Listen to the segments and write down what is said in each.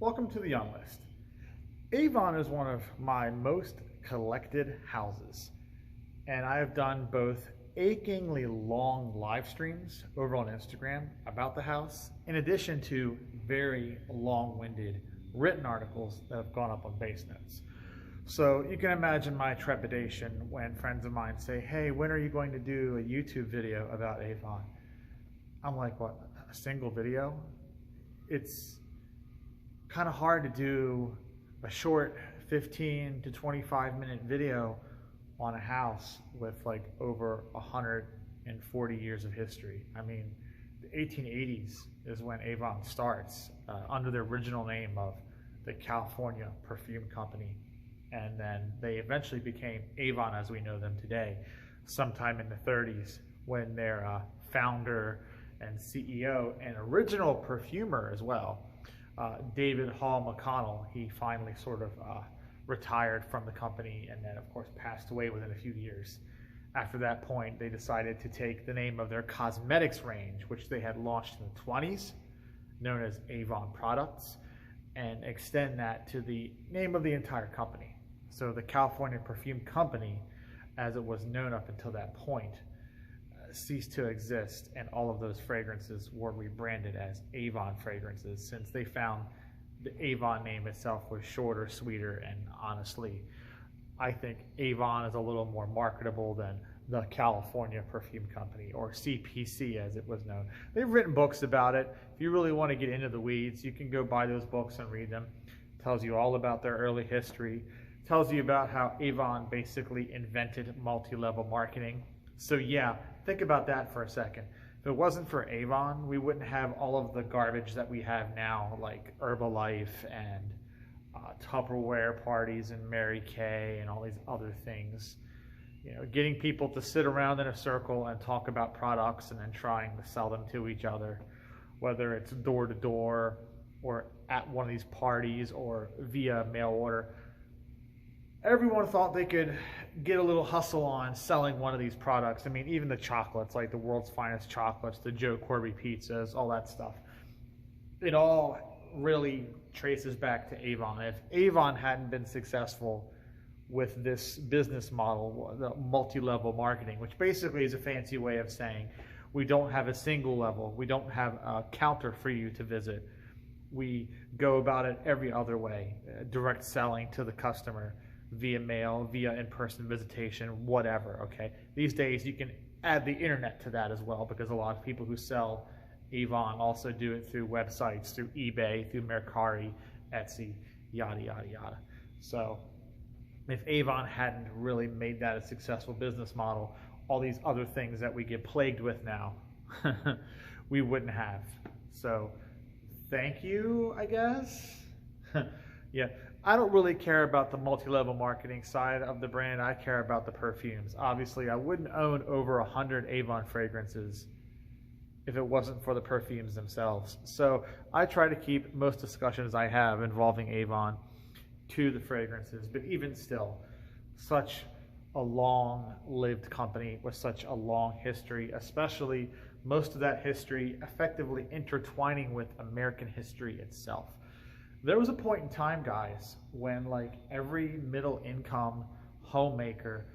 Welcome to the Unlist. Avon is one of my most collected houses, and I have done both achingly long live streams over on Instagram about the house, in addition to very long-winded written articles that have gone up on base notes. So you can imagine my trepidation when friends of mine say, "Hey, when are you going to do a YouTube video about Avon?" I'm like, what, a single video? It's kind of hard to do a short 15 to 25 minute video on a house with like over 140 years of history. I mean, the 1880s is when Avon starts under the original name of the California Perfume Company. And then they eventually became Avon as we know them today, sometime in the 30s, when their founder and CEO and original perfumer as well, David Hall McConnell, he finally sort of retired from the company and then of course passed away within a few years. After that point, they decided to take the name of their cosmetics range, which they had launched in the 20s, known as Avon Products, and extend that to the name of the entire company. So the California Perfume Company, as it was known up until that point, ceased to exist, and all of those fragrances were rebranded as Avon fragrances, since they found the Avon name itself was shorter, sweeter, and honestly, I think Avon is a little more marketable than the California Perfume Company, or CPC as it was known. They've written books about it. If you really want to get into the weeds, you can go buy those books and read them. It tells you all about their early history. It tells you about how Avon basically invented multi-level marketing. So yeah, think about that for a second. If it wasn't for Avon, we wouldn't have all of the garbage that we have now, like Herbalife and Tupperware parties and Mary Kay and all these other things. You know, getting people to sit around in a circle and talk about products and then trying to sell them to each other, whether it's door to door or at one of these parties or via mail order. Everyone thought they could get a little hustle on selling one of these products. I mean, even the chocolates, like the world's finest chocolates, the Joe Corby pizzas, all that stuff. It all really traces back to Avon. If Avon hadn't been successful with this business model, the multi-level marketing, which basically is a fancy way of saying we don't have a single level, we don't have a counter for you to visit. We go about it every other way, direct selling to the customer, via mail, via in-person visitation, whatever, okay? These days you can add the internet to that as well, because a lot of people who sell Avon also do it through websites, through eBay, through Mercari, Etsy, yada, yada, yada. So if Avon hadn't really made that a successful business model, all these other things that we get plagued with now, we wouldn't have. So thank you, I guess. Yeah. I don't really care about the multi-level marketing side of the brand. I care about the perfumes. Obviously, I wouldn't own over 100 Avon fragrances if it wasn't for the perfumes themselves. So I try to keep most discussions I have involving Avon to the fragrances. But even still, such a long-lived company with such a long history, especially most of that history effectively intertwining with American history itself. There was a point in time, guys, when like every middle income homemaker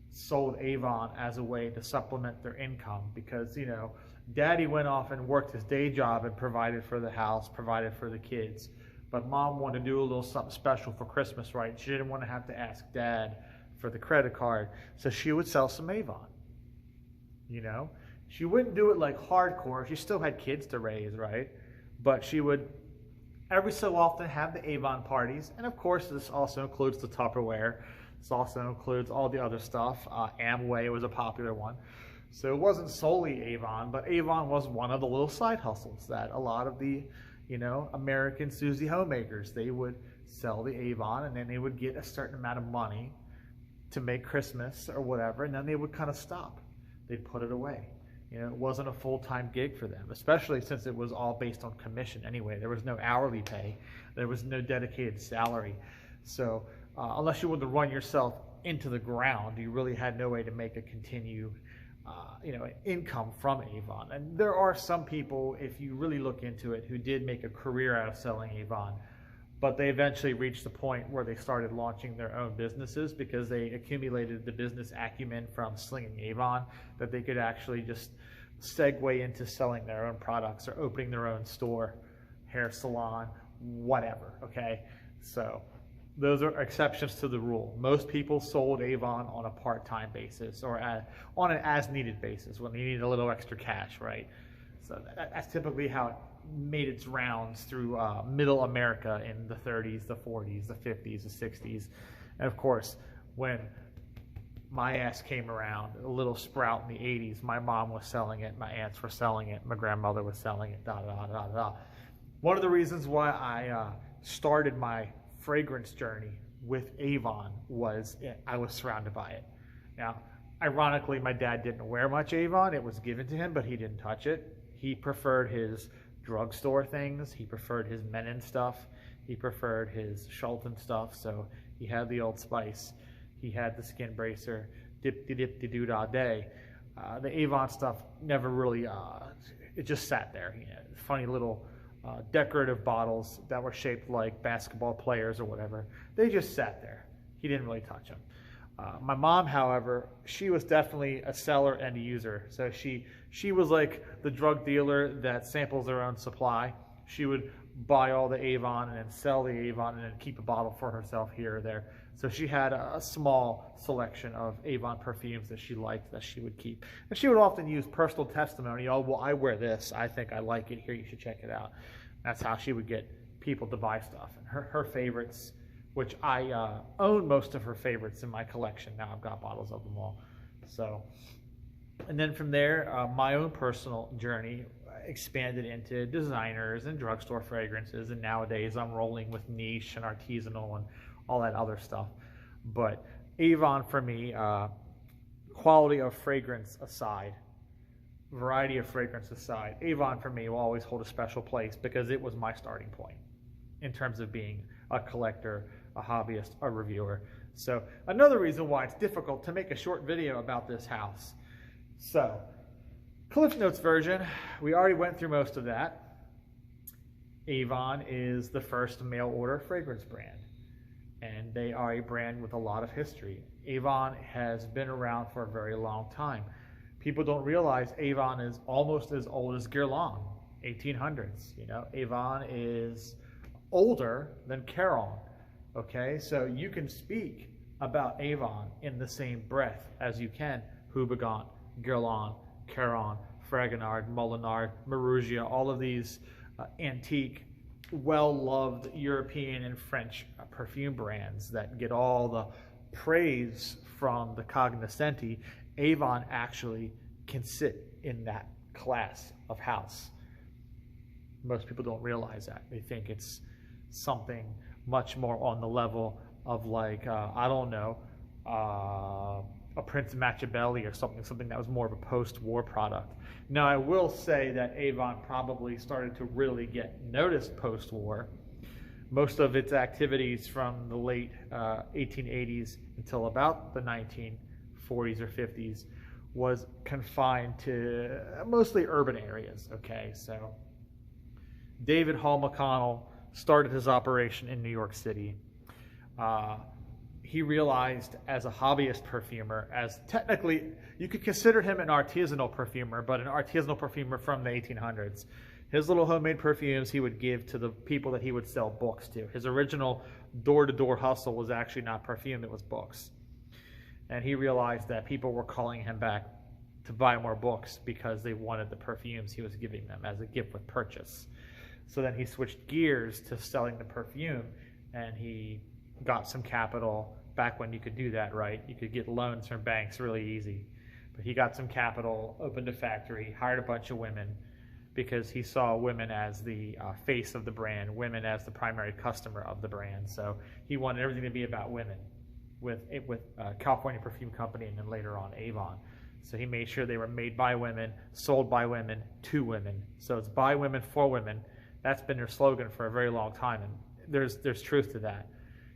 sold Avon as a way to supplement their income, because, you know, daddy went off and worked his day job and provided for the house, provided for the kids. But mom wanted to do a little something special for Christmas, right? She didn't want to have to ask dad for the credit card. So she would sell some Avon, you know? She wouldn't do it like hardcore. She still had kids to raise, right? But she would every so often have the Avon parties, and of course this also includes the Tupperware. This also includes all the other stuff. Amway was a popular one. So it wasn't solely Avon, but Avon was one of the little side hustles that a lot of the, you know, American Susie homemakers, they would sell the Avon and then they would get a certain amount of money to make Christmas or whatever, and then they would kind of stop. They'd put it away. You know, it wasn't a full-time gig for them, especially since it was all based on commission anyway. There was no hourly pay. There was no dedicated salary. So unless you wanted to run yourself into the ground, you really had no way to make a continued income from Avon. And there are some people, if you really look into it, who did make a career out of selling Avon. but they eventually reached the point where they started launching their own businesses because they accumulated the business acumen from slinging Avon that they could actually just segue into selling their own products or opening their own store, hair salon, whatever, okay? So those are exceptions to the rule. Most people sold Avon on a part-time basis or on an as-needed basis when they needed a little extra cash, right? So that's typically how it made its rounds through middle America in the 30s, the 40s, the 50s, the 60s. And of course, when my ass came around, a little sprout in the 80s, my mom was selling it, my aunts were selling it, my grandmother was selling it, da da da da da. One of the reasons why I started my fragrance journey with Avon was I was surrounded by it. Now, ironically, my dad didn't wear much Avon. It was given to him, but he didn't touch it. He preferred his drugstore things. He preferred his Menon stuff. He preferred his Schulten stuff. So he had the Old Spice. He had the Skin Bracer, dip-de-dip-de-doo-da-day. The Avon stuff never really, it just sat there. You know, funny little decorative bottles that were shaped like basketball players or whatever. They just sat there. He didn't really touch them. My mom, however, she was definitely a seller and a user. So she was like the drug dealer that samples their own supply. She would buy all the Avon and then sell the Avon and then keep a bottle for herself here or there. So she had a small selection of Avon perfumes that she liked that she would keep. And she would often use personal testimony. Oh, well, I wear this. I think I like it. Here, you should check it out. That's how she would get people to buy stuff. And her favorites, which I own most of her favorites in my collection. Now I've got bottles of them all. So, and then from there, my own personal journey expanded into designers and drugstore fragrances. And nowadays I'm rolling with niche and artisanal and all that other stuff. But Avon for me, quality of fragrance aside, variety of fragrance aside, Avon for me will always hold a special place because it was my starting point in terms of being a collector, a hobbyist, a reviewer. So another reason why it's difficult to make a short video about this house. So Cliff Notes version, we already went through most of that. Avon is the first mail order fragrance brand, and they are a brand with a lot of history. Avon has been around for a very long time. People don't realize Avon is almost as old as Guerlain, 1800s. You know, Avon is older than Caron. Okay, so you can speak about Avon in the same breath as you can Houbigant, Guerlain, Caron, Fragonard, Molinard, Marugia, all of these antique, well-loved European and French perfume brands that get all the praise from the cognoscenti. Avon actually can sit in that class of house. Most people don't realize that. They think it's something much more on the level of like, I don't know, a Prince Machiavelli or something that was more of a post-war product. Now, I will say that Avon probably started to really get noticed post-war. Most of its activities from the late 1880s until about the 1940s or 50s was confined to mostly urban areas, okay? So David Hall McConnell started his operation in New York City. He realized as a hobbyist perfumer, as technically, you could consider him an artisanal perfumer, but an artisanal perfumer from the 1800s. His little homemade perfumes he would give to the people that he would sell books to. His original door-to-door hustle was actually not perfume, it was books. And he realized that people were calling him back to buy more books because they wanted the perfumes he was giving them as a gift with purchase. So then he switched gears to selling the perfume, and he got some capital. Back when you could do that, right? You could get loans from banks really easy. But he got some capital, opened a factory, hired a bunch of women because he saw women as the face of the brand, women as the primary customer of the brand. So he wanted everything to be about women with California Perfume Company and then later on Avon. So he made sure they were made by women, sold by women, to women. So it's by women, for women. That's been their slogan for a very long time, and there's truth to that.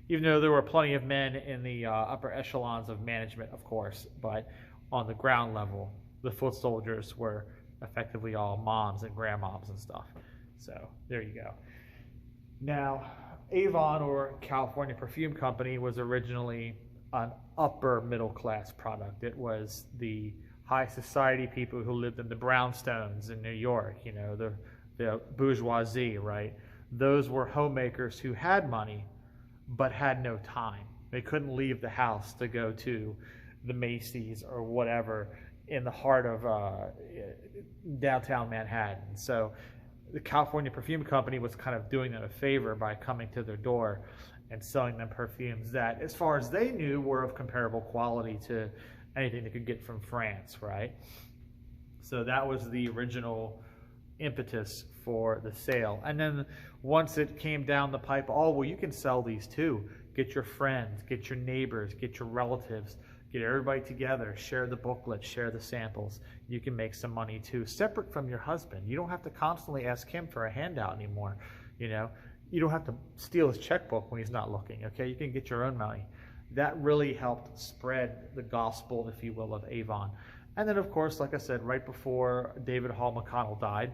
Even though there were plenty of men in the upper echelons of management, of course, but on the ground level, the foot soldiers were effectively all moms and grandmoms and stuff. So there you go. Now, Avon, or California Perfume Company, was originally an upper middle class product. It was the high society people who lived in the brownstones in New York, you know, the bourgeoisie, right? Those were homemakers who had money but had no time. They couldn't leave the house to go to the Macy's or whatever in the heart of downtown Manhattan. So the California Perfume Company was kind of doing them a favor by coming to their door and selling them perfumes that, as far as they knew, were of comparable quality to anything they could get from France, right? So that was the original impetus for the sale. And then once it came down the pipe, oh, well, you can sell these too. Get your friends, get your neighbors, get your relatives, get everybody together, share the booklet, share the samples. You can make some money too, separate from your husband. You don't have to constantly ask him for a handout anymore. You know, you don't have to steal his checkbook when he's not looking, okay? You can get your own money. That really helped spread the gospel, if you will, of Avon. And then, of course, like I said, right before David Hall McConnell died,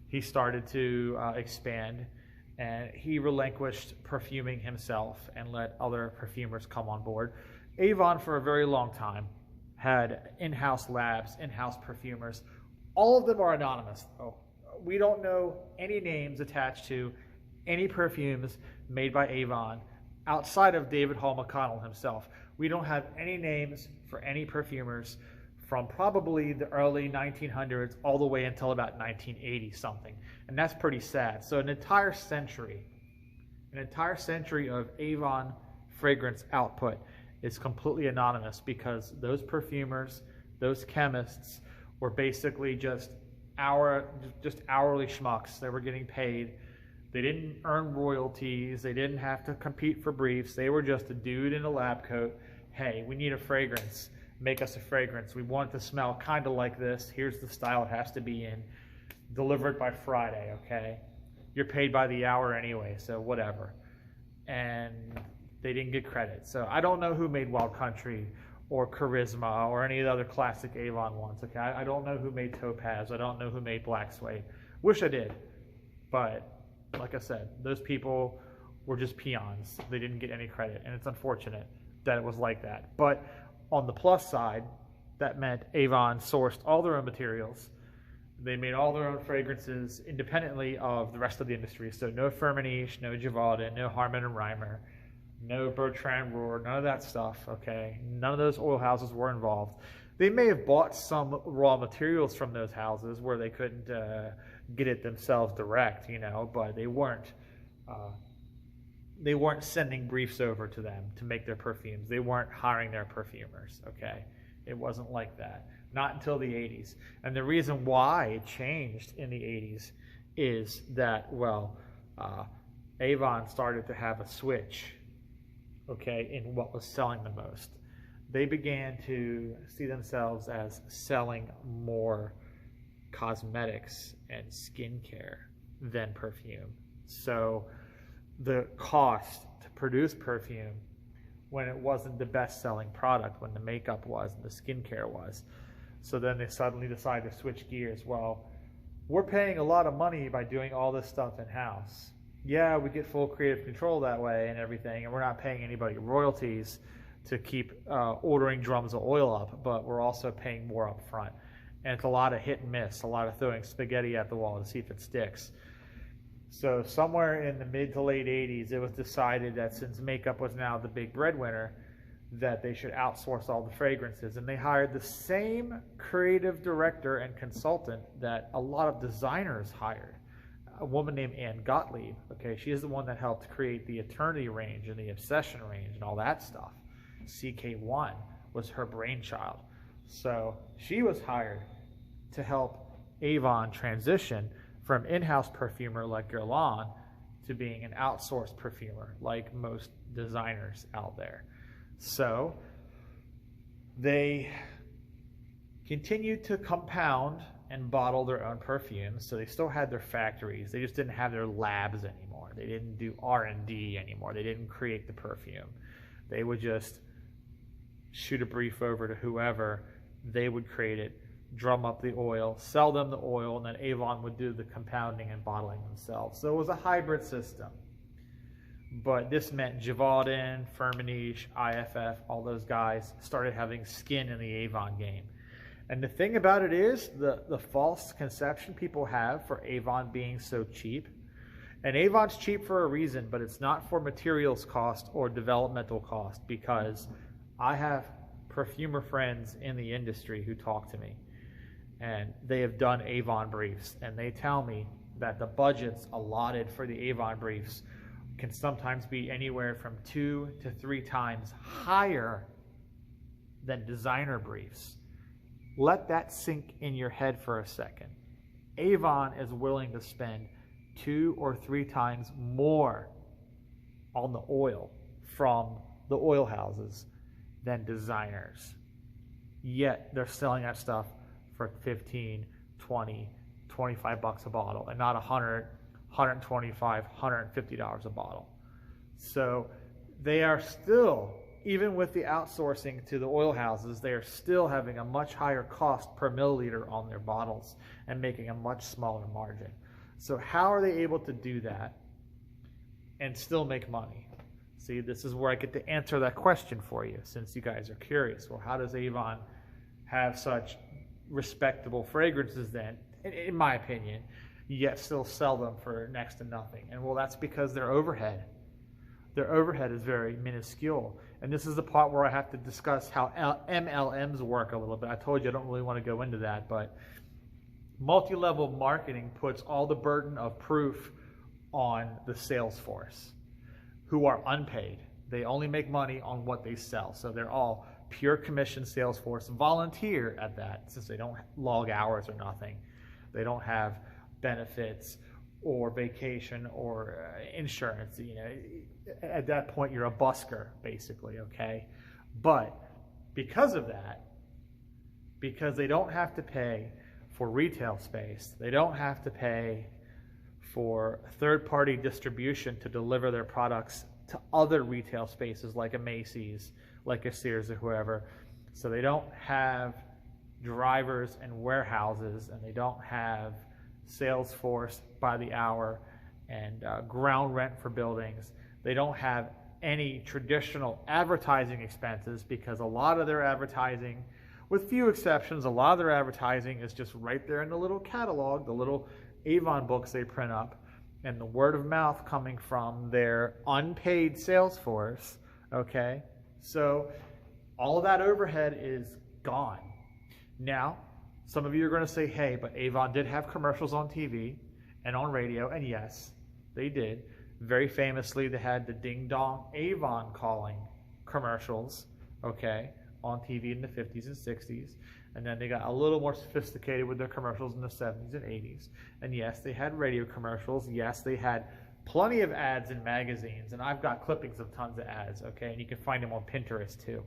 he started to expand, and he relinquished perfuming himself and let other perfumers come on board. Avon, for a very long time, had in-house labs, in-house perfumers. All of them are anonymous, though. We don't know any names attached to any perfumes made by Avon outside of David Hall McConnell himself. We don't have any names for any perfumers from probably the early 1900s all the way until about 1980 something. And that's pretty sad. So an entire century of Avon fragrance output is completely anonymous, because those perfumers, those chemists, were basically just hourly schmucks. They were getting paid. They didn't earn royalties. They didn't have to compete for briefs. They were just a dude in a lab coat. Hey, we need a fragrance. Make us a fragrance. We want it to smell kind of like this. Here's the style it has to be in. Deliver it by Friday, okay? You're paid by the hour anyway, so whatever. And they didn't get credit. So I don't know who made Wild Country or Charisma or any of the other classic Avon ones, okay? I don't know who made Topaz. I don't know who made Black Suede. Wish I did. But like I said, those people were just peons. They didn't get any credit, and it's unfortunate that it was like that. But on the plus side, that meant Avon sourced all their own materials. They made all their own fragrances independently of the rest of the industry. So no Firmenich, no Givaudan, no Harman and Reimer, no Bertrand Rohr, none of that stuff, okay? None of those oil houses were involved. They may have bought some raw materials from those houses where they couldn't get it themselves direct, you know, but they weren't sending briefs over to them to make their perfumes. They weren't hiring their perfumers, okay? It wasn't like that. Not until the 80s. And the reason why it changed in the 80s is that, well, Avon started to have a switch, okay, in what was selling the most. They began to see themselves as selling more cosmetics and skincare than perfume. So the cost to produce perfume, when it wasn't the best-selling product, when the makeup was and the skincare was. So then they suddenly decided to switch gears. Well, we're paying a lot of money by doing all this stuff in-house. Yeah, we get full creative control that way and everything, and we're not paying anybody royalties to keep ordering drums of oil up, but we're also paying more up front. And it's a lot of hit and miss, a lot of throwing spaghetti at the wall to see if it sticks. So somewhere in the mid to late 80s, it was decided that since makeup was now the big breadwinner, that they should outsource all the fragrances. And they hired the same creative director and consultant that a lot of designers hired, a woman named Anne Gottlieb. Okay, she is the one that helped create the Eternity range and the Obsession range and all that stuff. CK1 was her brainchild. So she was hired to help Avon transition from in-house perfumer like Guerlain to being an outsourced perfumer like most designers out there. So they continued to compound and bottle their own perfumes. So they still had their factories. They just didn't have their labs anymore. They didn't do R&D anymore. They didn't create the perfume. They would just shoot a brief over to whoever. They would create it, drum up the oil, sell them the oil, and then Avon would do the compounding and bottling themselves. So it was a hybrid system. But this meant Givaudan, Firmenich, IFF, all those guys started having skin in the Avon game. And the thing about it is, the false conception people have for Avon being so cheap, and Avon's cheap for a reason, but it's not for materials cost or developmental cost, because I have perfumer friends in the industry who talk to me, and they have done Avon briefs, and they tell me that the budgets allotted for the Avon briefs can sometimes be anywhere from 2 to 3 times higher than designer briefs. Let that sink in your head for a second. Avon is willing to spend 2 or 3 times more on the oil from the oil houses than designers. Yet they're selling that stuff for 15, 20, 25 bucks a bottle, and not 100, 125, $150 a bottle. So they are still, even with the outsourcing to the oil houses, they are still having a much higher cost per milliliter on their bottles and making a much smaller margin. So how are they able to do that and still make money? See, this is where I get to answer that question for you, since you guys are curious. Well, how does Avon have such respectable fragrances then, in my opinion, yet still sell them for next to nothing? And well, that's because their overhead is very minuscule. And this is the part where I have to discuss how MLMs work a little bit. I told you I don't really want to go into that, but multi-level marketing puts all the burden of proof on the sales force, who are unpaid. They only make money on what they sell. So they're all pure commission sales force, volunteer at that, since they don't log hours or nothing. They don't have benefits or vacation or insurance. You know, at that point you're a busker basically, okay? But because of that, because they don't have to pay for retail space, they don't have to pay for third-party distribution to deliver their products to other retail spaces like a Macy's, like a Sears or whoever. So they don't have drivers and warehouses, and they don't have sales force by the hour and ground rent for buildings. They don't have any traditional advertising expenses, because a lot of their advertising, with few exceptions, a lot of their advertising is just right there in the little catalog, the little Avon books they print up, and the word of mouth coming from their unpaid sales force, okay? So all of that overhead is gone. Now, some of you are going to say, hey, but Avon did have commercials on TV and on radio, and yes, they did. Very famously, they had the Ding Dong Avon calling commercials, okay, on TV in the 50s and 60s. And then they got a little more sophisticated with their commercials in the 70s and 80s. And yes, they had radio commercials. Yes, they had plenty of ads in magazines. And I've got clippings of tons of ads, okay? And you can find them on Pinterest too.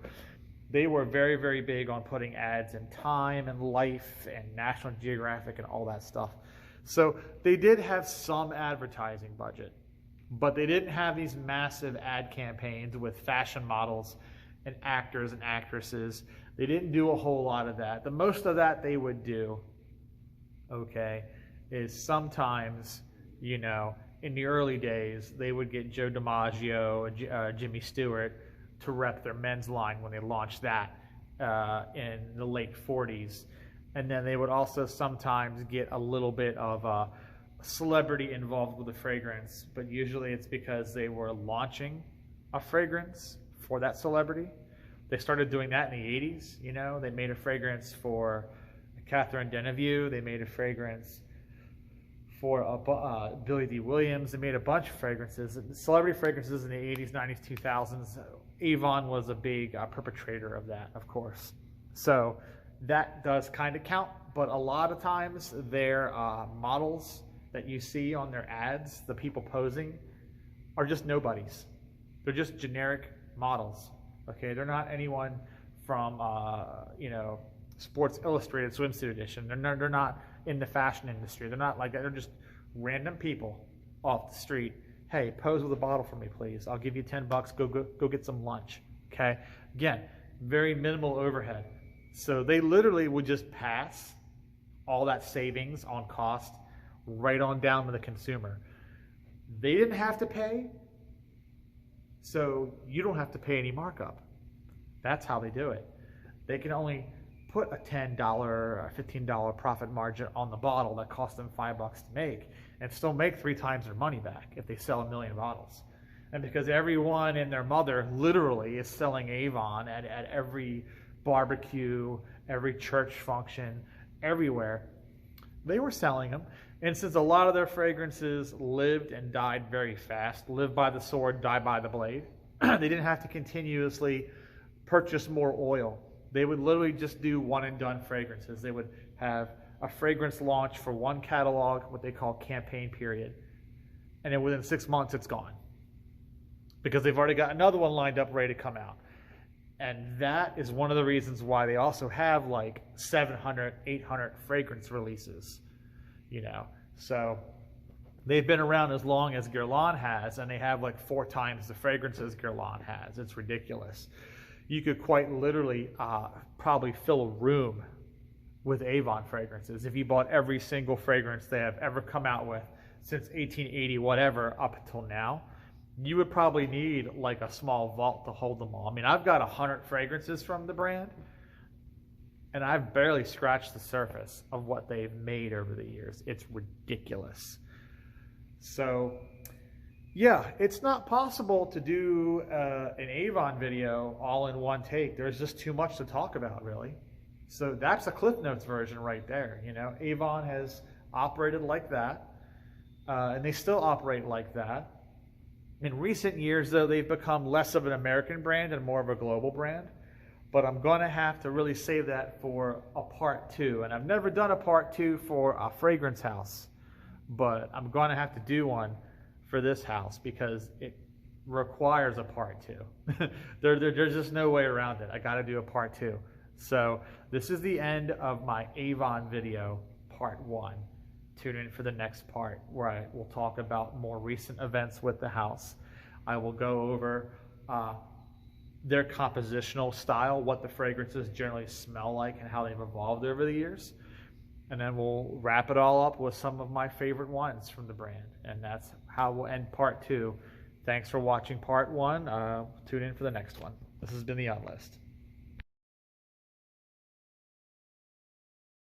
They were very, very big on putting ads in Time and Life and National Geographic and all that stuff. So they did have some advertising budget, but they didn't have these massive ad campaigns with fashion models and actors and actresses. They didn't do a whole lot of that. The most of that they would do, okay, is sometimes, you know, in the early days, they would get Joe DiMaggio, Jimmy Stewart to rep their men's line when they launched that in the late 40s. And then they would also sometimes get a little bit of a celebrity involved with the fragrance, but usually it's because they were launching a fragrance for that celebrity. They started doing that in the 80s, you know. They made a fragrance for Catherine Deneuve. They made a fragrance for Billy D. Williams. They made a bunch of fragrances, celebrity fragrances in the 80s, 90s, 2000s. Avon was a big perpetrator of that, of course. So that does kind of count, but a lot of times their models that you see on their ads, the people posing, are just nobodies. They're just generic models. Okay, they're not anyone from you know, Sports Illustrated Swimsuit Edition. They're not in the fashion industry. They're not like that. They're just random people off the street. Hey, pose with a bottle for me, please. I'll give you $10. Go get some lunch. Okay. Again, very minimal overhead. So they literally would just pass all that savings on cost right on down to the consumer. They didn't have to pay So you don't have to pay any markup. That's how they do it. They can only put a $10 or $15 profit margin on the bottle that cost them $5 to make, and still make 3 times their money back if they sell 1 million bottles. And because everyone and their mother literally is selling Avon at every barbecue, every church function, everywhere, they were selling them. And since a lot of their fragrances lived and died very fast, lived by the sword, die by the blade, they didn't have to continuously purchase more oil. They would literally just do one and done fragrances. They would have a fragrance launch for one catalog, what they call campaign period. And then within 6 months, it's gone, because they've already got another one lined up ready to come out. And that is one of the reasons why they also have like 700, 800 fragrance releases, you know. So they've been around as long as Guerlain has, and they have like 4 times the fragrances Guerlain has. It's ridiculous. You could quite literally probably fill a room with Avon fragrances if you bought every single fragrance they have ever come out with since 1880 whatever up until now. You would probably need like a small vault to hold them all. I mean, I've got 100 fragrances from the brand, and I've barely scratched the surface of what they've made over the years. It's ridiculous. So yeah, it's not possible to do an Avon video all in one take. There's just too much to talk about, really. So that's a Cliff Notes version right there. You know, Avon has operated like that, and they still operate like that. In recent years, though, they've become less of an American brand and more of a global brand. But I'm going to have to really save that for a part 2. And I've never done a part 2 for a fragrance house, but I'm going to have to do one for this house because it requires a part 2. There's just no way around it. I got to do a part 2. So this is the end of my Avon video, part 1. Tune in for the next part where I will talk about more recent events with the house. I will go over their compositional style, what the fragrances generally smell like and how they've evolved over the years. And then we'll wrap it all up with some of my favorite ones from the brand. And that's how we'll end part 2. Thanks for watching part 1. Tune in for the next one. This has been The On List.